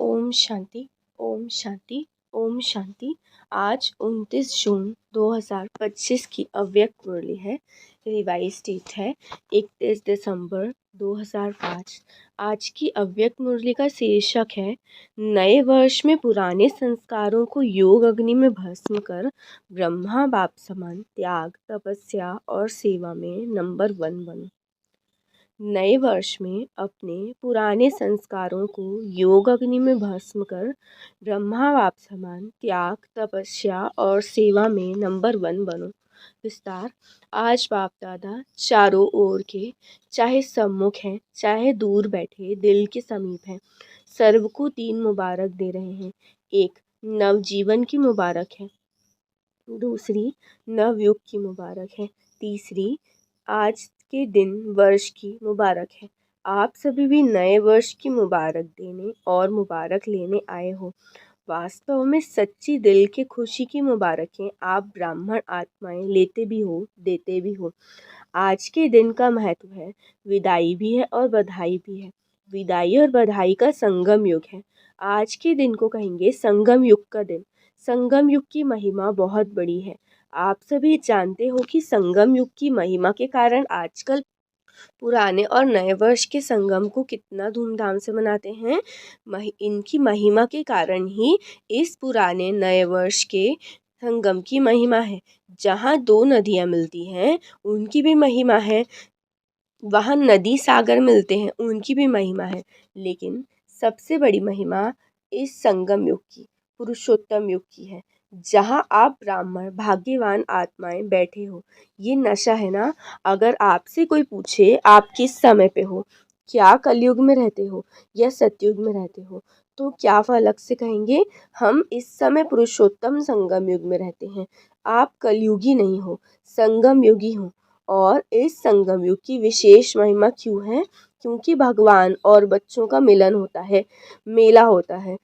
ओम शांति, ओम शांति, ओम शांति। आज 29 जून 2025 की अव्यक्त मुरली है। रिवाइज डेट है 31 दिसंबर 2005। आज की अव्यक्त मुरली का शीर्षक है नए वर्ष में पुराने संस्कारों को योग अग्नि में भस्म कर ब्रह्मा बाप समान त्याग, तपस्या और सेवा में नंबर 1 बनो। नए वर्ष में अपने पुराने संस्कारों को योग अग्नि में भस्म कर ब्रह्मा बाप समान त्याग, तपस्या और सेवा में नंबर 1 बनो। विस्तार। आज बाप दादा चारों ओर के, चाहे सम्मुख हैं चाहे दूर बैठे दिल के समीप हैं, सर्व को 3 मुबारक दे रहे हैं। एक, नवजीवन की मुबारक है। दूसरी, नवयुग की मुबारक है। तीसरी, आज के दिन वर्ष की मुबारक है। आप सभी भी नए वर्ष की मुबारक देने और मुबारक लेने आए हो। वास्तव में सच्ची दिल की खुशी की मुबारकें आप ब्राह्मण आत्माएं लेते भी हो, देते भी हो। आज के दिन का महत्व है, विदाई भी है और बधाई भी है। विदाई और बधाई का संगम युग है। आज के दिन को कहेंगे संगम युग का दिन। संगम युग की महिमा बहुत बड़ी है। आप सभी जानते हो कि संगम युग की महिमा के कारण आजकल पुराने और नए वर्ष के संगम को कितना धूमधाम से मनाते हैं। इनकी महिमा के कारण ही इस पुराने नए वर्ष के संगम की महिमा है। जहाँ 2 नदियाँ मिलती हैं उनकी भी महिमा है, वहाँ नदी सागर मिलते हैं उनकी भी महिमा है। लेकिन सबसे बड़ी महिमा इस संगम युग की, पुरुषोत्तम युग की है, जहाँ आप ब्राह्मण भाग्यवान आत्माएं बैठे हो। ये नशा है ना। अगर आपसे कोई पूछे आप किस समय पे हो, क्या कलयुग में रहते हो या सतयुग में रहते हो, तो क्या फलक से कहेंगे हम इस समय पुरुषोत्तम संगम युग में रहते हैं। आप कलयुगी नहीं हो, संगम युगी हो। और इस संगम युग की विशेष महिमा क्यों है? क्योंकि भगवान और बच्चों का मिलन होता है, मेला होता है,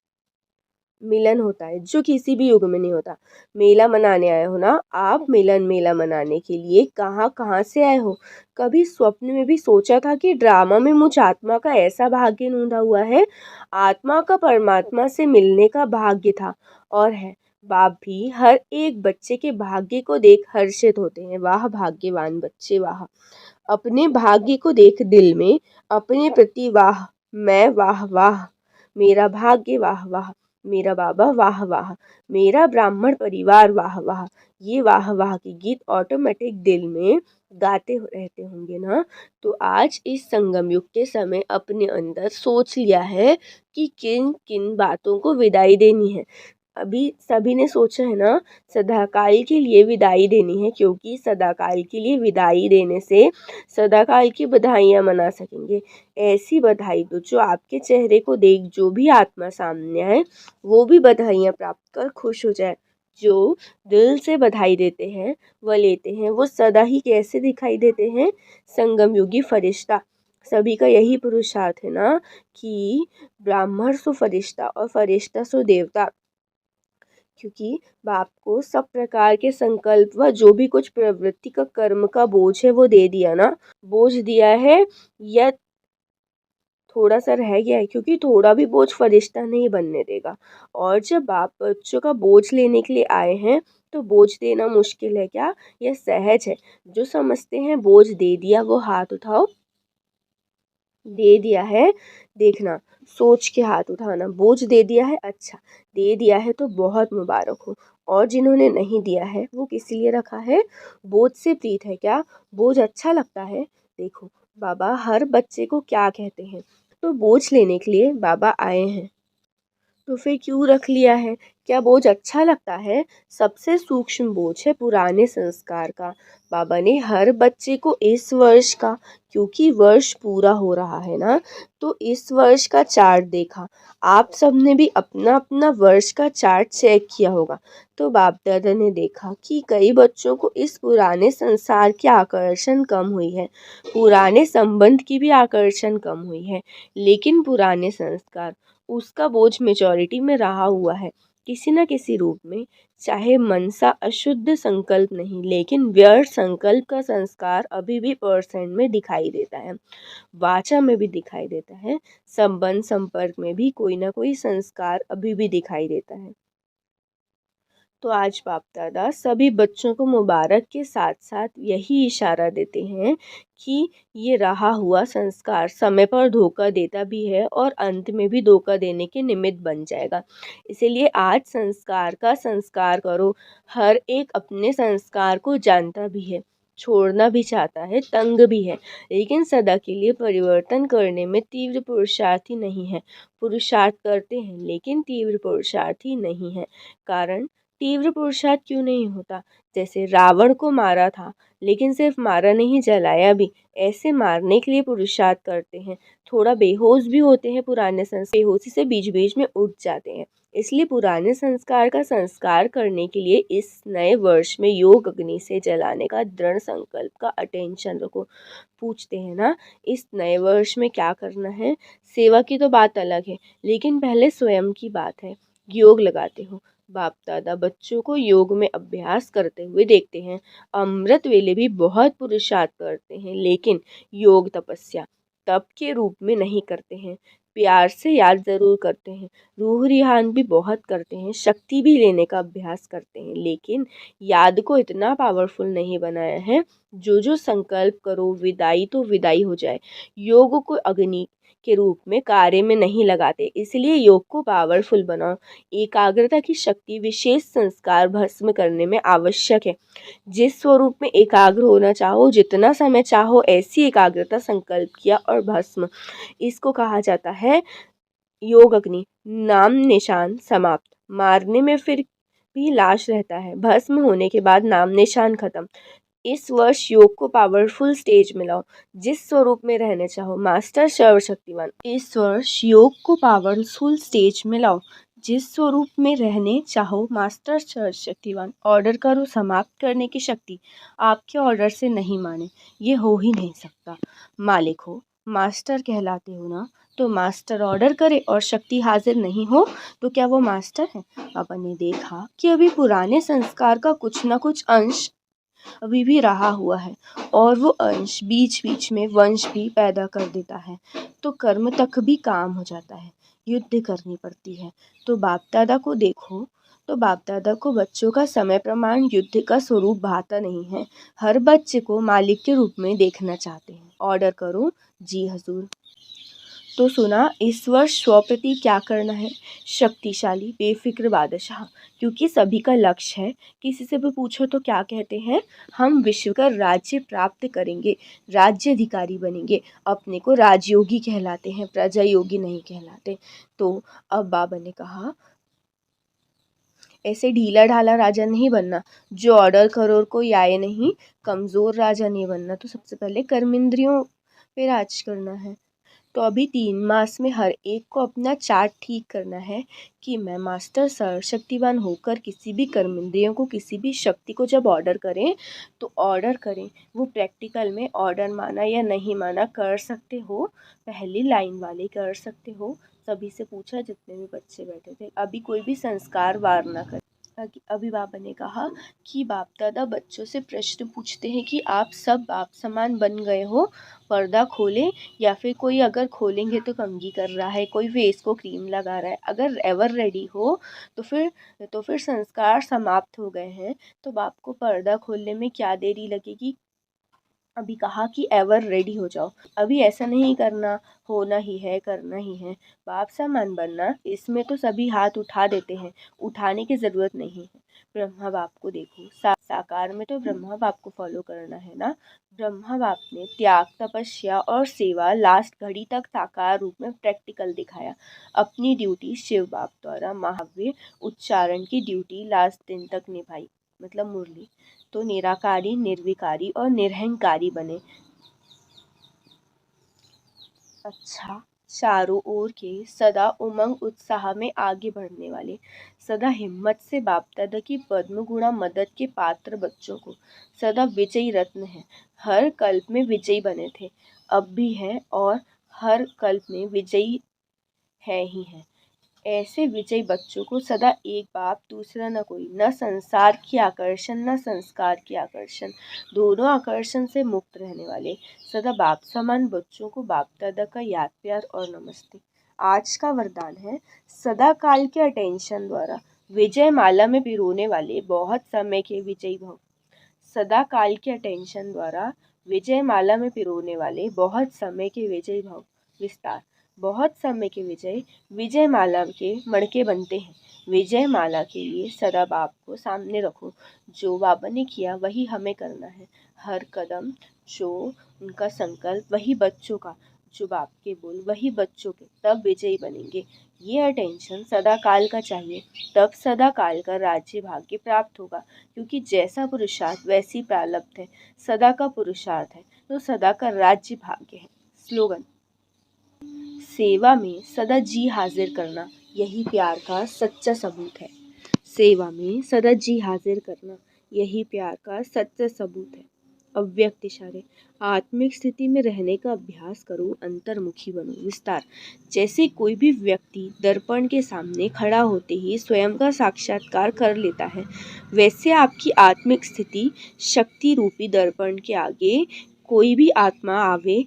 मिलन होता है जो किसी भी युग में नहीं होता। मेला मनाने आए हो ना आप, मिलन मेला मनाने के लिए कहाँ कहाँ से आए हो। कभी स्वप्न में भी सोचा था कि ड्रामा में मुझ आत्मा का ऐसा भाग्य नूंदा हुआ है। आत्मा का परमात्मा से मिलने का भाग्य था और है। बाप भी हर एक बच्चे के भाग्य को देख हर्षित होते हैं। वाह भाग्यवान बच्चे वाह। अपने भाग्य को देख दिल में अपने प्रति वाह, मैं वाह वाह, मेरा भाग्य वाह वाह, मेरा बाबा वाह वाह, मेरा ब्राह्मण परिवार वाह वाह। ये वाह वाह के गीत ऑटोमेटिक दिल में गाते रहते होंगे ना। तो आज इस संगम युग के समय अपने अंदर सोच लिया है कि किन किन बातों को विदाई देनी है। अभी सभी ने सोचा है ना, सदाकाल के लिए विदाई देनी है, क्योंकि सदाकाल के लिए विदाई देने से सदाकाल की बधाइयाँ मना सकेंगे। ऐसी बधाई दो जो आपके चेहरे को देख जो भी आत्मा सामने आए वो भी बधाइयाँ प्राप्त कर खुश हो जाए। जो दिल से बधाई देते हैं व लेते हैं वो सदा ही कैसे दिखाई देते हैं? संगम युगी फरिश्ता। सभी का यही पुरुषार्थ है ना कि ब्राह्मण सो फरिश्ता और फरिश्ता सो देवता। क्योंकि बाप को सब प्रकार के संकल्प व जो भी कुछ प्रवृत्ति का कर्म का बोझ है वो दे दिया ना। बोझ दिया है या थोड़ा सा रह गया है, क्योंकि थोड़ा भी बोझ फरिश्ता नहीं बनने देगा। और जब बाप बच्चों का बोझ लेने के लिए आए हैं तो बोझ देना मुश्किल है क्या? यह सहज है। जो समझते हैं बोझ दे दिया वो हाथ उठाओ। दे दिया है, देखना सोच के हाथ उठाना। बोझ दे दिया है, अच्छा दे दिया है तो बहुत मुबारक हो। और जिन्होंने नहीं दिया है वो किस लिए रखा है? बोझ से प्रीत है क्या? बोझ अच्छा लगता है? देखो बाबा हर बच्चे को क्या कहते हैं, तो बोझ लेने के लिए बाबा आए हैं। तो फिर क्यों रख लिया है? क्या बोझ अच्छा लगता है? सबसे सूक्ष्म बोझ है पुराने संस्कार का। बाबा ने हर बच्चे को इस वर्ष का, क्योंकि वर्ष पूरा हो रहा है ना, तो इस वर्ष का चार्ट देखा। आप सबने भी अपना अपना वर्ष का चार्ट चेक किया होगा। तो बाप दादा ने देखा कि कई बच्चों को इस पुराने संसार की आकर्षण कम हुई है, पुराने संबंध की भी आकर्षण कम हुई है। लेकिन पुराने संस्कार उसका बोझ मेजॉरिटी में रहा हुआ है, किसी न किसी रूप में, चाहे मनसा अशुद्ध संकल्प नहीं, लेकिन व्यर्थ संकल्प का संस्कार अभी भी परसेंट में दिखाई देता है, वाचा में भी दिखाई देता है, संबंध संपर्क में भी कोई ना कोई संस्कार अभी भी दिखाई देता है। तो आज बाप दादा सभी बच्चों को मुबारक के साथ साथ यही इशारा देते हैं कि ये रहा हुआ संस्कार समय पर धोखा देता भी है और अंत में भी धोखा देने के निमित्त बन जाएगा। इसीलिए आज संस्कार का संस्कार करो। हर एक अपने संस्कार को जानता भी है, छोड़ना भी चाहता है, तंग भी है, लेकिन सदा के लिए परिवर्तन करने में तीव्र पुरुषार्थी नहीं है। पुरुषार्थ करते हैं लेकिन तीव्र पुरुषार्थी नहीं है। कारण तीव्र पुरुषार्थ क्यों नहीं होता? जैसे रावण को मारा था, लेकिन सिर्फ मारा नहीं, जलाया भी। ऐसे मारने के लिए पुरुषार्थ करते हैं। थोड़ा बेहोश भी होते हैं, पुराने संस्कार बेहोशी से बीच बीच में उठ जाते हैं। इसलिए पुराने संस्कार का संस्कार करने के लिए इस नए वर्ष में योग अग्नि से जलाने का दृढ़ संकल्प का अटेंशन रखो। पूछते हैं ना, इस नए वर्ष में क्या करना है? सेवा की तो बात अलग है, लेकिन पहले स्वयं की बात है। योग लगाते हो। बाप दादा बच्चों को योग में अभ्यास करते हुए देखते हैं। अमृत वेले भी बहुत पुरुषार्थ करते हैं, लेकिन योग तपस्या तप के रूप में नहीं करते हैं। प्यार से याद ज़रूर करते हैं, रूह रिहान भी बहुत करते हैं, शक्ति भी लेने का अभ्यास करते हैं, लेकिन याद को इतना पावरफुल नहीं बनाया है। जो संकल्प करो विदाई तो विदाई हो जाए। योग को अग्नि के रूप में कार्य में नहीं लगाते, इसलिए योग को पावरफुल बनाओ। एकाग्रता की शक्ति विशेष संस्कार भस्म करने में आवश्यक है। जिस स्वरूप में एकाग्र होना चाहो, जितना समय चाहो, ऐसी एकाग्रता संकल्प किया और भस्म। इसको कहा जाता है योग अग्नि। नाम निशान समाप्त। मारने में फिर भी लाश रहता है, भस्म होने के बाद नाम निशान खत्म। इस वर्ष योग को पावरफुल स्टेज में लाओ। जिस स्वरूप में रहने चाहो, मास्टर सर्वशक्तिवान। इस वर्ष योग को पावरफुल स्टेज में लाओ। जिस स्वरूप में रहने चाहो, मास्टर सर्वशक्तिवान। ऑर्डर करो, समाप्त करने की शक्ति आपके ऑर्डर से नहीं माने, ये हो ही नहीं सकता। मालिक हो, मास्टर कहलाते हो ना, तो मास्टर ऑर्डर करे और शक्ति हाजिर नहीं हो तो क्या वो मास्टर है? पापा ने देखा कि अभी पुराने संस्कार का कुछ ना कुछ अंश अभी भी रहा हुआ है, और वो अंश बीच बीच में वंश भी पैदा कर देता है, तो कर्म तक भी काम हो जाता है, युद्ध करनी पड़ती है। तो बाप दादा को देखो, तो बाप दादा को बच्चों का समय प्रमाण युद्ध का स्वरूप भाता नहीं है। हर बच्चे को मालिक के रूप में देखना चाहते हैं। ऑर्डर करो। जी हजूर। तो सुना, इस वर्ष स्वप्रति क्या करना है? शक्तिशाली बेफिक्र बादशाह, क्योंकि सभी का लक्ष्य है। किसी से भी पूछो तो क्या कहते हैं? हम विश्व का राज्य प्राप्त करेंगे, राज्य अधिकारी बनेंगे। अपने को राजयोगी कहलाते हैं, प्रजा योगी नहीं कहलाते। तो अब बाबा ने कहा, ऐसे ढीला ढाला राजा नहीं बनना जो ऑर्डर करो कोई आए नहीं। कमज़ोर राजा नहीं बनना। तो सबसे पहले कर्मेंद्रियों पे राज करना है। तो अभी 3 मास में हर एक को अपना चार्ट ठीक करना है कि मैं मास्टर सर्वशक्तिवान होकर किसी भी कर्मेंद्रियों को, किसी भी शक्ति को जब ऑर्डर करें तो ऑर्डर करें। वो प्रैक्टिकल में ऑर्डर माना या नहीं माना कर सकते हो, पहली लाइन वाले कर सकते हो। सभी से पूछा, जितने भी बच्चे बैठे थे। अभी कोई भी संस्कार वार ना करे। अभी बाबा ने कहा कि बाप दादा बच्चों से प्रश्न पूछते हैं कि आप सब बाप समान बन गए हो? पर्दा खोलें, या फिर कोई अगर खोलेंगे तो कंघी कर रहा है, कोई फेस को क्रीम लगा रहा है। अगर एवर रेडी हो तो फिर संस्कार समाप्त हो गए हैं। तो बाप को पर्दा खोलने में क्या देरी लगेगी? अभी कहा कि एवर रेडी हो जाओ। अभी ऐसा नहीं करना, होना ही है, करना ही है। बाप समान बनना, इसमें तो सभी हाथ उठा देते हैं, उठाने की ज़रूरत नहीं है। ब्रह्मा बाप को देखो, साकार में तो ब्रह्मा बाप को फॉलो करना है ना। ब्रह्मा बाप ने त्याग, तपस्या और सेवा लास्ट घड़ी तक साकार रूप में प्रैक्टिकल दिखाया। अपनी ड्यूटी शिव बाप द्वारा महाव्य उच्चारण की ड्यूटी लास्ट दिन तक निभाई, मतलब मुरली। तो निराकारी, निर्विकारी और निरहंकारी बने। अच्छा, चारों ओर के सदा उमंग उत्साह में आगे बढ़ने वाले, सदा हिम्मत से बाप दादा की पद्म गुणा मदद के पात्र बच्चों को सदा विजयी रत्न है। हर कल्प में विजयी बने थे, अब भी हैं, और हर कल्प में विजयी है ही है। ऐसे विजयी बच्चों को सदा एक बाप दूसरा न कोई, न संसार की आकर्षण न संस्कार की आकर्षण, दोनों आकर्षण से मुक्त रहने वाले सदा बाप समान बच्चों को बाप दादा का याद प्यार और नमस्ते। आज का वरदान है, सदा काल के अटेंशन द्वारा विजय माला में पिरोने वाले बहुत समय के विजयी भव। सदा काल के अटेंशन द्वारा विजय माला में पिरोने वाले बहुत समय के विजयी भव। विस्तार, बहुत समय के विजय माला के मड़के बनते हैं। विजय माला के लिए सदा बाप को सामने रखो। जो बाबा ने किया वही हमें करना है। हर कदम जो उनका संकल्प वही बच्चों का, जो बाप के बोल वही बच्चों के, तब विजयी बनेंगे। ये अटेंशन सदा काल का चाहिए, तब सदा काल का राज्य भाग्य प्राप्त होगा। क्योंकि जैसा पुरुषार्थ वैसी प्रारब्ध है, सदा का पुरुषार्थ है तो सदा का राज्य भाग्य है। स्लोगन, सेवा में सदा जी हाजिर करना यही प्यार का सच्चा सबूत है। सेवा में सदा जी हाजिर करना यही प्यार का सच्चा सबूत है। अव्यक्त इशारे, आत्मिक स्थिति में रहने का अभ्यास करो, अंतर्मुखी बनो। विस्तार, जैसे कोई भी व्यक्ति दर्पण के सामने खड़ा होते ही स्वयं का साक्षात्कार कर लेता है, वैसे आपकी आत्मिक स्थिति शक्ति रूपी दर्पण के आगे कोई भी आत्मा आवे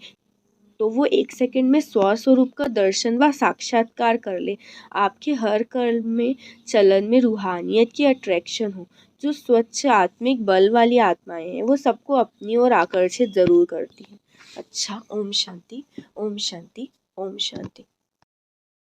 तो वो 1 सेकंड में स्वस्वरूप का दर्शन व साक्षात्कार कर ले। आपके हर कर्म में चलन में रूहानियत की अट्रैक्शन हो। जो स्वच्छ आत्मिक बल वाली आत्माएं हैं वो सबको अपनी ओर आकर्षित ज़रूर करती हैं। अच्छा, ओम शांति, ओम शांति, ओम शांति।